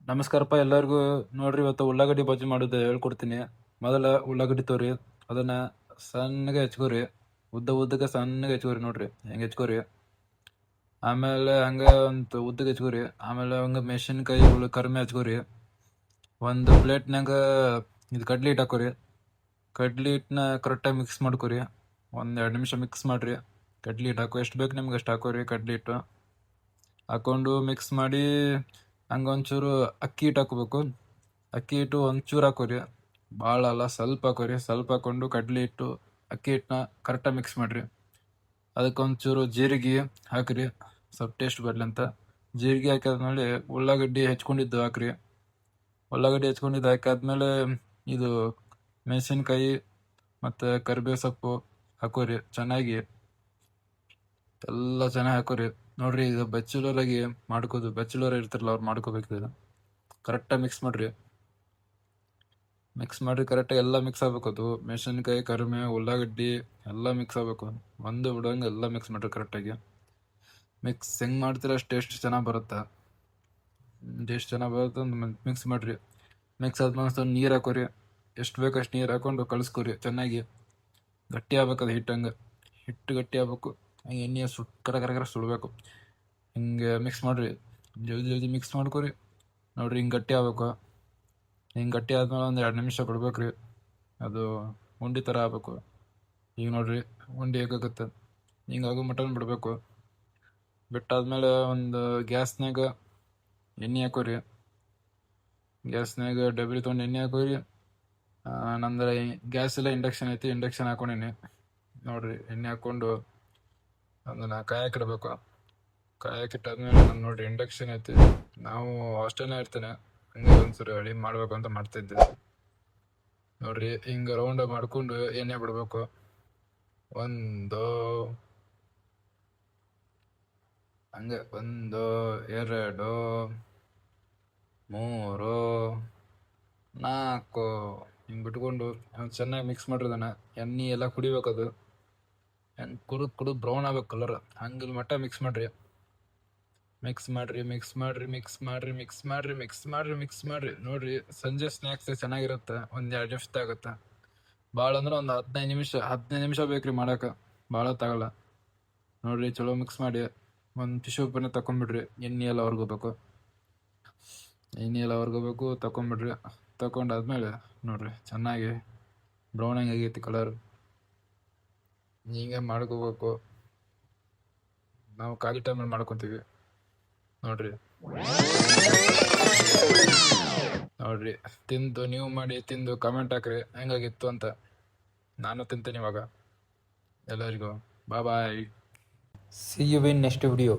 ನಮಸ್ಕಾರಪ್ಪ ಎಲ್ಲರಿಗೂ. ನೋಡ್ರಿ, ಇವತ್ತು ಉಳ್ಳಾಗಡ್ಡಿ ಬಜ್ಜಿ ಮಾಡೋದು ಹೇಳ್ಕೊಡ್ತೀನಿ. ಮೊದಲ ಉಳ್ಳಾಗಡ್ಡಿ ತೋರಿ, ಅದನ್ನ ಸಣ್ಣಗೆ ಹೆಚ್ಕೋರಿ, ಉದ್ದಕ್ಕೆ ಸಣ್ಣಗೆ ಹೆಚ್ಕೋರಿ. ನೋಡ್ರಿ ಹೆಂಗೆ ಹೆಚ್ಕೋರಿ. ಆಮೇಲೆ ಹಂಗೆ ಒಂದು ಉದ್ದಕ್ಕೆ ಹೆಚ್ಕೋರಿ. ಆಮೇಲೆ ಹಂಗೆ ಮೆಣಸಿನ್ಕಾಯಿ ಕರ್ಮೆ ಹಚ್ಕೋರಿ. ಒಂದು ಪ್ಲೇಟ್ನಾಗ ಇದು ಕಡ್ಲಿ ಹಿಟ್ಟು ಹಾಕೋರಿ. ಕಡ್ಲಿ ಹಿಟ್ಟನ್ನ ಕರೆಕ್ಟಾಗಿ ಮಿಕ್ಸ್ ಮಾಡ್ಕೋರಿ. 1-2 ನಿಮಿಷ ಮಿಕ್ಸ್ ಮಾಡ್ರಿ. ಕಡ್ಲಿ ಹಿಟ್ಟು ಹಾಕೋ, ಎಷ್ಟು ಬೇಕು ನಿಮ್ಗೆ ಅಷ್ಟು ಹಾಕೋರಿ. ಕಡ್ಲಿ ಹಿಟ್ಟು ಹಾಕೊಂಡು ಮಿಕ್ಸ್ ಮಾಡಿ ಹಂಗೆ ಒಂಚೂರು ಅಕ್ಕಿ ಹಿಟ್ಟು ಹಾಕೋಬೇಕು. ಅಕ್ಕಿ ಹಿಟ್ಟು ಒಂಚೂರು ಹಾಕೋರಿ, ಭಾಳ ಅಲ್ಲ, ಸ್ವಲ್ಪ ಹಾಕೋರಿ. ಸ್ವಲ್ಪ ಹಾಕೊಂಡು ಕಡ್ಲಿ ಹಿಟ್ಟು ಅಕ್ಕಿ ಹಿಟ್ಟನ್ನ ಕರೆಕ್ಟಾಗಿ ಮಿಕ್ಸ್ ಮಾಡಿರಿ. ಅದಕ್ಕೆ ಒಂಚೂರು ಜೀರಿಗೆ ಹಾಕಿರಿ, ಸ್ವಲ್ಪ ಟೇಸ್ಟ್ ಬರಲಿ ಅಂತ. ಜೀರಿಗೆ ಹಾಕಿದ್ಮೇಲೆ ಉಳ್ಳಾಗಡ್ಡಿ ಹೆಚ್ಕೊಂಡಿದ್ದು ಹಾಕ್ರಿ. ಉಳ್ಳಾಗಡ್ಡಿ ಹೆಚ್ಕೊಂಡಿದ್ದು ಹಾಕಾದ್ಮೇಲೆ ಇದು ಮೆಣಸಿನ್ಕಾಯಿ ಮತ್ತು ಕರಿಬೇವು ಸೊಪ್ಪು ಹಾಕೋರಿ. ಚೆನ್ನಾಗಿ ಎಲ್ಲ ಚೆನ್ನಾಗಿ ಹಾಕೋರಿ. ನೋಡ್ರಿ, ಇದು ಬ್ಯಾಚುಲರಾಗಿ ಮಾಡ್ಕೋದು, ಬ್ಯಾಚುಲರ್ ಇರ್ತಾರಲ್ಲ ಅವ್ರು ಮಾಡ್ಕೋಬೇಕು. ಇದು ಕರೆಕ್ಟಾಗಿ ಮಿಕ್ಸ್ ಮಾಡ್ರಿ. ಕರೆಕ್ಟಾಗಿ ಎಲ್ಲ ಮಿಕ್ಸ್ ಆಗ್ಬೇಕು. ಅದು ಮೆಣಸಿನ್ಕಾಯಿ, ಕರಿಬೇವು, ಉಳ್ಳಾಗಡ್ಡಿ ಎಲ್ಲ ಮಿಕ್ಸ್ ಆಗ್ಬೇಕು. ಒಂದು ಬಿಡೋಂಗೆ ಎಲ್ಲ ಮಿಕ್ಸ್ ಮಾಡ್ರಿ ಕರೆಕ್ಟಾಗಿ. ಮಿಕ್ಸ್ ಹೆಂಗೆ ಮಾಡ್ತೀರ ಅಷ್ಟು ಟೇಸ್ಟ್ ಚೆನ್ನಾಗಿ ಬರುತ್ತೆ. ಮಿಕ್ಸ್ ಮಾಡ್ರಿ. ಮಿಕ್ಸ್ ಆದ್ಮೇಲೆ ಸ್ವಲ್ಪ ನೀರು ಹಾಕೋರಿ. ಎಷ್ಟು ಬೇಕು ಅಷ್ಟು ನೀರು ಹಾಕೊಂಡು ಕಲಿಸ್ಕೊರಿ. ಚೆನ್ನಾಗಿ ಗಟ್ಟಿ ಆಗ್ಬೇಕು. ಅದು ಹಿಟ್ಟು ಗಟ್ಟಿ ಆಗ್ಬೇಕು. ಹಂಗೆ ಎಣ್ಣೆ ಕರ ಸುಡಬೇಕು. ಹಿಂಗೆ ಮಿಕ್ಸ್ ಮಾಡಿರಿ, ಜಲ್ದಿ ಮಿಕ್ಸ್ ಮಾಡ್ಕೊರಿ. ನೋಡ್ರಿ, ಹಿಂಗೆ ಗಟ್ಟಿ ಆಗ್ಬೇಕು. ಹಿಂಗೆ ಗಟ್ಟಿ ಆದ್ಮೇಲೆ 1-2 ನಿಮಿಷ ಬಿಡ್ಬೇಕ್ರಿ. ಅದು ಉಂಡೆ ಥರ ಆಗ್ಬೇಕು. ಈಗ ನೋಡ್ರಿ, ಉಂಡೆ ಹೇಗಾಗುತ್ತೆ ಹಿಂಗಾಗೋ ಮಟನ್ ಬಿಡಬೇಕು. ಬಿಟ್ಟಾದ್ಮೇಲೆ ಒಂದು ಗ್ಯಾಸ್ನಾಗ ಎಣ್ಣೆ ಹಾಕೋರಿ. ಗ್ಯಾಸ್ನಾಗ ಡಬ್ರಿ ತೊಗೊಂಡು ಎಣ್ಣೆ ಹಾಕೋರಿ. ನಂದು ಗ್ಯಾಸ್ ಎಲ್ಲ ಇಂಡಕ್ಷನ್ ಐತಿ, ಇಂಡಕ್ಷನ್ ಹಾಕೊಂಡೇನಿ. ನೋಡ್ರಿ, ಎಣ್ಣೆ ಹಾಕ್ಕೊಂಡು ಅದನ್ನು ಕಾಯಕ್ಕಿಡ್ಬೇಕು. ಕಾಯಕ್ಕಿಟ್ಟಾದ್ಮೇಲೆ ನಾನು ನೋಡ್ರಿ ಇಂಡಕ್ಷನ್ ಐತಿ. ನಾವು ಹಾಸ್ಟೆಲ್ನೇ ಇರ್ತೇನೆ, ಹಂಗೆ ಒಂದ್ಸರಿ ಅಡುಗೆ ಮಾಡ್ಬೇಕು ಅಂತ ಮಾಡ್ತಿದ್ದೆ. ನೋಡ್ರಿ, ಹಿಂಗೆ ರೌಂಡ್ ಮಾಡ್ಕೊಂಡು ಎಣ್ಣೆ ಬಿಡ್ಬೇಕು. 1 ಹಂಗೆ 1 2 3 4 ಹಿಂಗೆ ಬಿಟ್ಕೊಂಡು ಚೆನ್ನಾಗಿ ಮಿಕ್ಸ್ ಮಾಡಿರೋದನ್ನ ಎಣ್ಣೆ ಎಲ್ಲ ಕುಡಿಬೇಕದು. ಕುಡಿದು ಬ್ರೌನ್ ಆಗ್ಬೇಕು ಕಲರ್. ಹಂಗೆ ಮಟ್ಟ ಮಿಕ್ಸ್ ಮಾಡ್ರಿ. ನೋಡ್ರಿ, ಸಂಜೆ ಸ್ನ್ಯಾಕ್ಸ್ ಚೆನ್ನಾಗಿರುತ್ತೆ. 1-2 ನಿಮಿಷದಾಗುತ್ತೆ. ಭಾಳ ಅಂದ್ರೆ ಒಂದು 15 ನಿಮಿಷ ಬೇಕ್ರಿ ಮಾಡಕ್ಕೆ, ಭಾಳ ತಗೊಲ್ಲ. ನೋಡ್ರಿ, ಚಲೋ ಮಿಕ್ಸ್ ಮಾಡಿ ಒಂದು ಟಿಶ್ಯೂ ಪೇಪರ್ನ ತಗೊಂಡ್ಬಿಡ್ರಿ. ಎಣ್ಣೆ ಎಲ್ಲ ಹೊರ್ಗೋಬೇಕು. ತಗೊಂಡ್ಬಿಡ್ರಿ. ತಗೊಂಡಾದ್ಮೇಲೆ ನೋಡ್ರಿ, ಚೆನ್ನಾಗಿ ಬ್ರೌನಿಂಗ್ ಆಗೈತಿ ಕಲರ್. ಹಿಂಗೆ ಮಾಡ್ಕೋಬೇಕು. ನಾವು ಖಾಲಿ ಟೈಮಲ್ಲಿ ಮಾಡ್ಕೊತೀವಿ. ನೋಡ್ರಿ, ನೀವು ಮಾಡಿ ತಿಂದು ಕಮೆಂಟ್ ಹಾಕ್ರಿ ಹೆಂಗಾಗಿತ್ತು ಅಂತ. ನಾನು ತಿಂತೇನೆ ಇವಾಗ. ಎಲ್ಲರಿಗೂ ಬಾಯ್. See you in next video.